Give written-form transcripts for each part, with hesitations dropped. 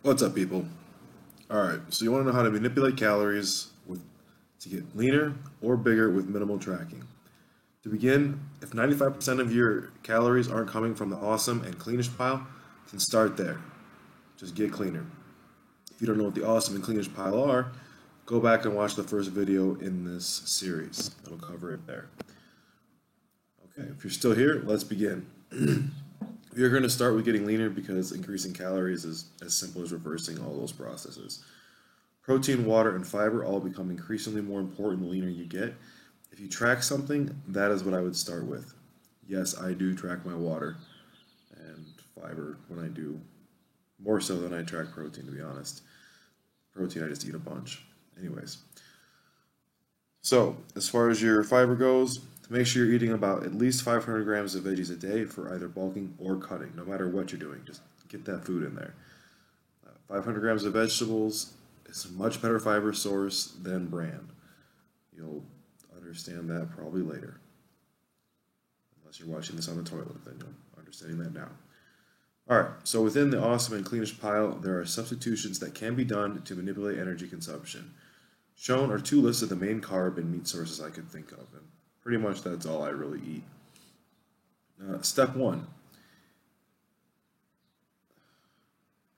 What's up, people? Alright, so you want to know how to manipulate calories to get leaner or bigger with minimal tracking. To begin, if 95% of your calories aren't coming from the awesome and cleanish pile, then start there. Just get cleaner. If you don't know what the awesome and cleanish pile are, go back and watch the first video in this series. It'll cover it there. Okay, if you're still here, let's begin. You're going to start with getting leaner because increasing calories is as simple as reversing all those processes. Protein, water, and fiber all become increasingly more important the leaner you get. If you track something, that is what I would start with. Yes, I do track my water and fiber when I do, more so than I track protein, to be honest. Protein, I just eat a bunch. Anyways, so as far as your fiber goes, make sure you're eating about at least 500 grams of veggies a day for either bulking or cutting, no matter what you're doing. Just get that food in there. 500 grams of vegetables is a much better fiber source than bran. You'll understand that probably later. Unless you're watching this on the toilet, then you'll understand that now. Alright, so within the awesome and cleanish pile, there are substitutions that can be done to manipulate energy consumption. Shown are two lists of the main carb and meat sources I could think of, and pretty much that's all I really eat. Step 1.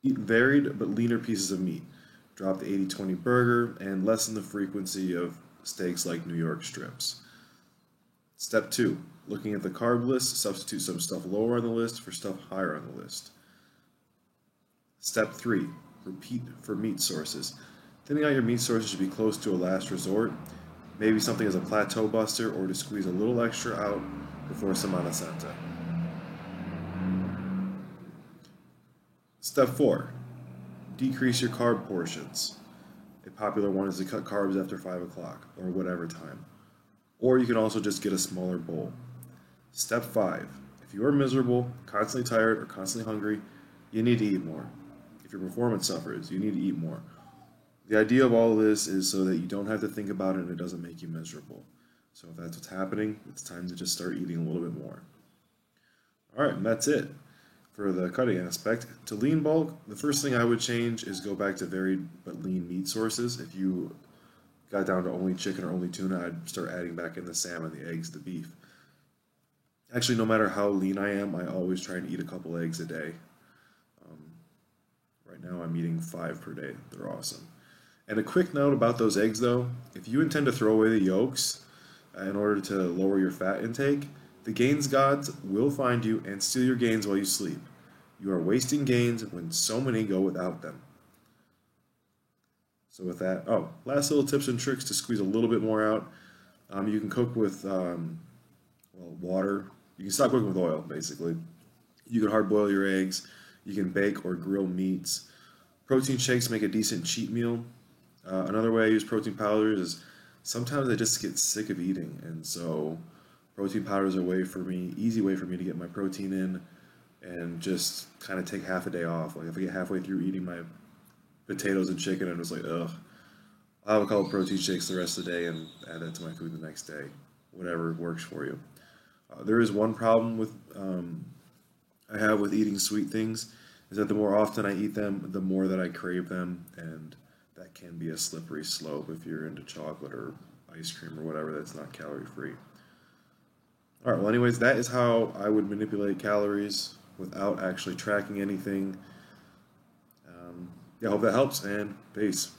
Eat varied but leaner pieces of meat. Drop the 80-20 burger and lessen the frequency of steaks like New York strips. Step 2. Looking at the carb list, substitute some stuff lower on the list for stuff higher on the list. Step 3. Repeat for meat sources. Thinning out your meat sources should be close to a last resort. Maybe something as a plateau buster or to squeeze a little extra out before Semana Santa. Step 4. Decrease your carb portions. A popular one is to cut carbs after 5 o'clock or whatever time. Or you can also just get a smaller bowl. Step 5. If you are miserable, constantly tired, or constantly hungry, you need to eat more. If your performance suffers, you need to eat more. The idea of all this is so that you don't have to think about it and it doesn't make you miserable. So if that's what's happening, it's time to just start eating a little bit more. Alright, and that's it for the cutting aspect. To lean bulk, the first thing I would change is go back to varied but lean meat sources. If you got down to only chicken or only tuna, I'd start adding back in the salmon, the eggs, the beef. Actually, no matter how lean I am, I always try and eat a couple eggs a day. Right now I'm eating 5 per day. They're awesome. And a quick note about those eggs though, if you intend to throw away the yolks in order to lower your fat intake, the gains gods will find you and steal your gains while you sleep. You are wasting gains when so many go without them. So with that, last little tips and tricks to squeeze a little bit more out. You can cook with water. You can stop cooking with oil, basically. You can hard boil your eggs. You can bake or grill meats. Protein shakes make a decent cheat meal. Another way I use protein powders is sometimes I just get sick of eating, and so protein powders are easy way for me to get my protein in and just kind of take half a day off. Like if I get halfway through eating my potatoes and chicken, I'm just like, ugh. I'll have a couple protein shakes the rest of the day and add that to my food the next day. Whatever works for you. There is one problem I have with eating sweet things is that the more often I eat them, the more that I crave them, and that can be a slippery slope if you're into chocolate or ice cream or whatever that's not calorie free. Alright, well anyways, that is how I would manipulate calories without actually tracking anything. I hope that helps, and peace.